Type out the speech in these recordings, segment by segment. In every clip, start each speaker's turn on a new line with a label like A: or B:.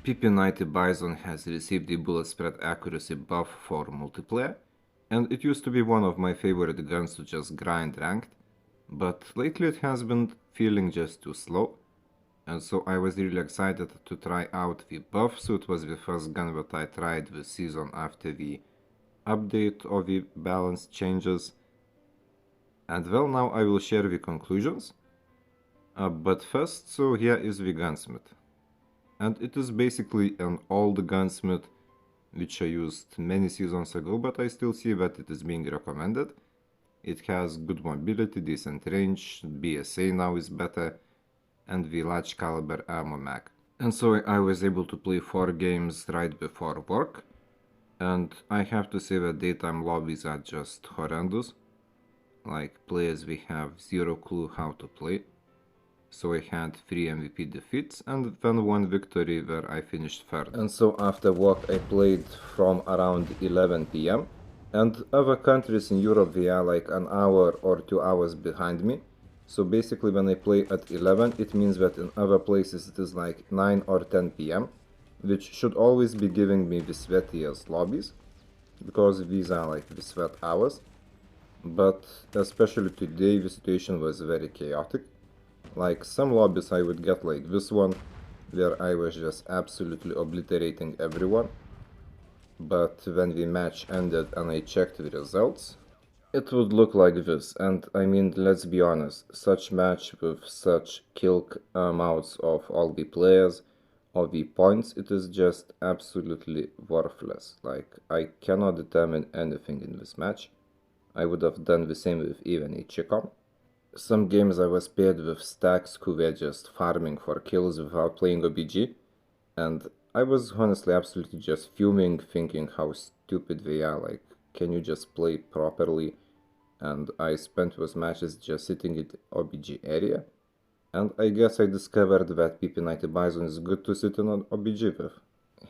A: PP19 Bizon has received the bullet spread accuracy buff for multiplayer, and it used to be one of my favorite guns to just grind ranked, but lately it has been feeling just too slow, and so I was really excited to try out the buff, so it was the first gun that I tried this season after the update of the balance changes. And well, now I will share the conclusions. But first, so here is the gunsmith. And it is basically an old gunsmith which I used many seasons ago, but I still see that it is being recommended. It has good mobility, decent range, BSA now is better, and the large caliber ammo mag. And so I was able to play 4 games right before work, and I have to say that daytime lobbies are just horrendous. Like, players we have zero clue how to play. So I had 3 MVP defeats and then 1 victory where I finished third. And so after work I played from around 11 PM, and other countries in Europe they are like an hour or 2 hours behind me. So basically when I play at 11 it means that in other places it is like 9 or 10 PM, which should always be giving me the sweatiest lobbies, because these are like the sweat hours. But especially today the situation was very chaotic. Like some lobbies I would get like this one, where I was just absolutely obliterating everyone. But when the match ended and I checked the results, it would look like this. And I mean, let's be honest, such match with such kill amounts of all the players or the points, it is just absolutely worthless. Like, I cannot determine anything in this match. I would have done the same with even a Chicom. Some games I was paired with stacks who were just farming for kills without playing OBG, and I was honestly absolutely just fuming, thinking how stupid they are. Like, can you just play properly? And I spent those matches just sitting in the OBG area, and I guess I discovered that PP19 Bizon is good to sit in on OBG with.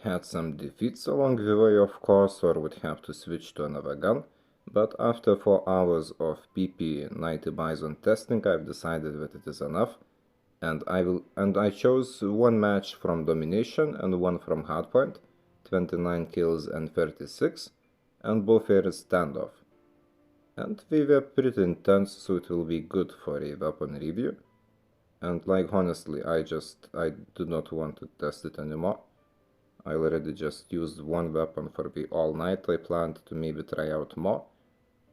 A: Had some defeats along the way, of course, or would have to switch to another gun. But after 4 hours of PP19 Bizon testing, I've decided that it is enough, and I chose 1 match from Domination and 1 from Hardpoint, 29 kills and 36, and both were a standoff. And they were pretty intense, so it will be good for a weapon review. And like honestly, I do not want to test it anymore. I already just used 1 weapon for the all night. I planned to maybe try out more,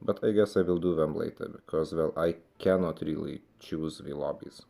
A: but I guess I will do them later, because, well, I cannot really choose the lobbies.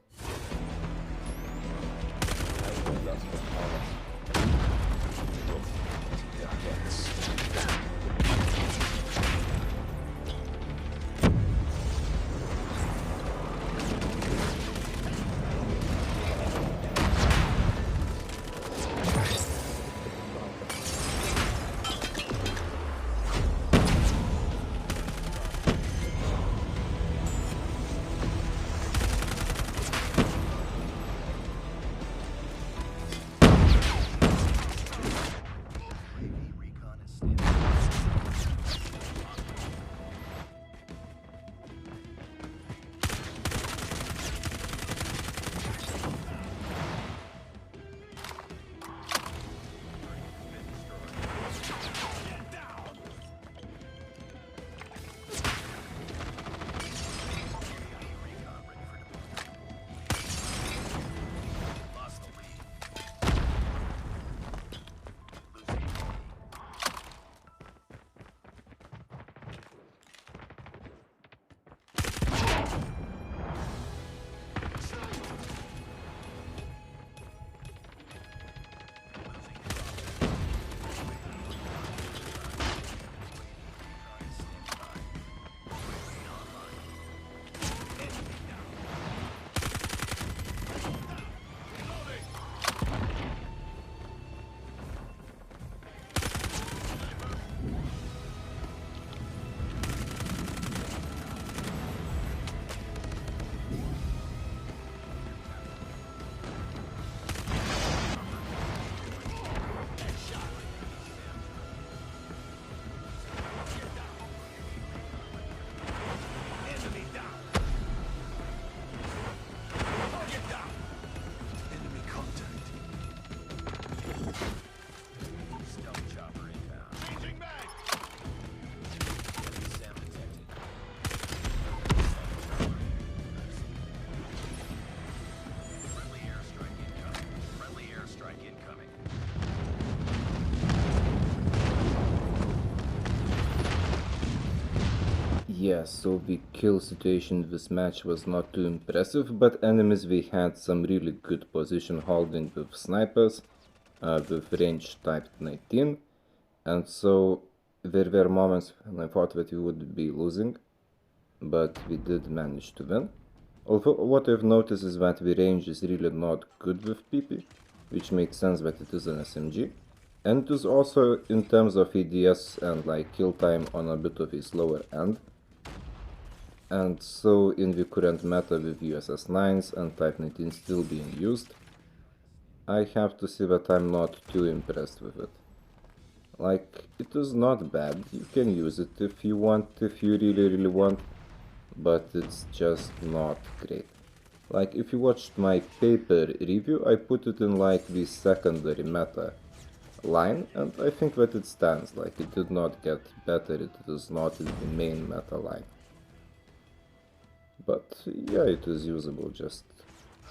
A: Yeah, so the kill situation this match was not too impressive, but enemies we had some really good position holding with snipers, with range type 19, and so there were moments when I thought that we would be losing, but we did manage to win. Although what I've noticed is that the range is really not good with PP, which makes sense that it is an SMG. And it is also in terms of ADS and like kill time on a bit of a slower end. And so in the current meta with USS9s and Type 19 still being used, I have to say that I'm not too impressed with it. Like, it is not bad, you can use it if you want, if you really want, but it's just not great. Like, if you watched my paper review, I put it in like the secondary meta line, and I think that it stands. Like, it did not get better, it is not in the main meta line. But yeah, it is usable. Just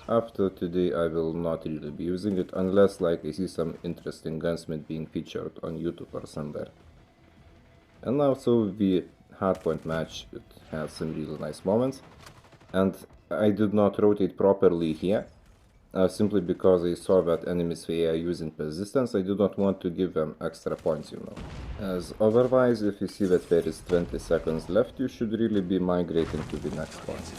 A: after today I will not really be using it unless like I see some interesting gunsmith being featured on YouTube or somewhere. And also the hardpoint match, it has some really nice moments, and I did not rotate properly here, simply because I saw that enemies were using persistence. I do not want to give them extra points, you know. As otherwise, if you see that there is 20 seconds left, you should really be migrating to the next point.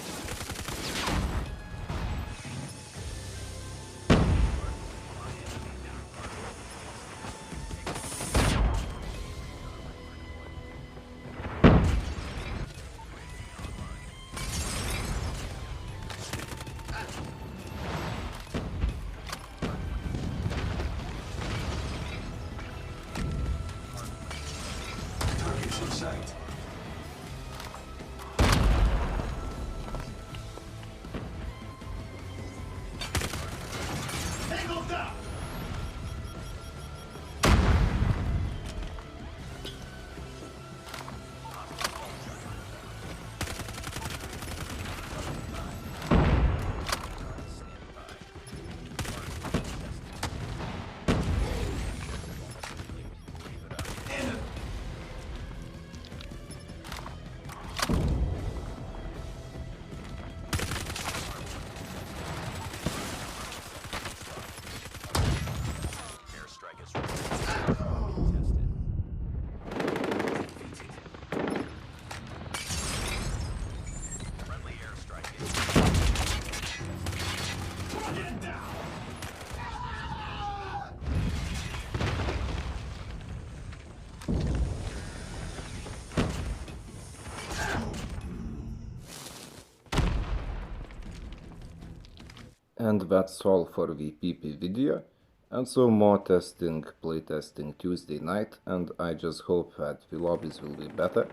A: And that's all for the PP video, and so more testing, playtesting Tuesday night, and I just hope that the lobbies will be better,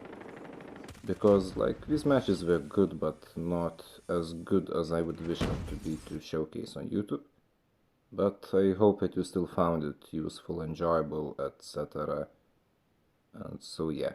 A: because like these matches were good but not as good as I would wish them to be to showcase on YouTube. But I hope that you still found it useful, enjoyable, etc. And so yeah.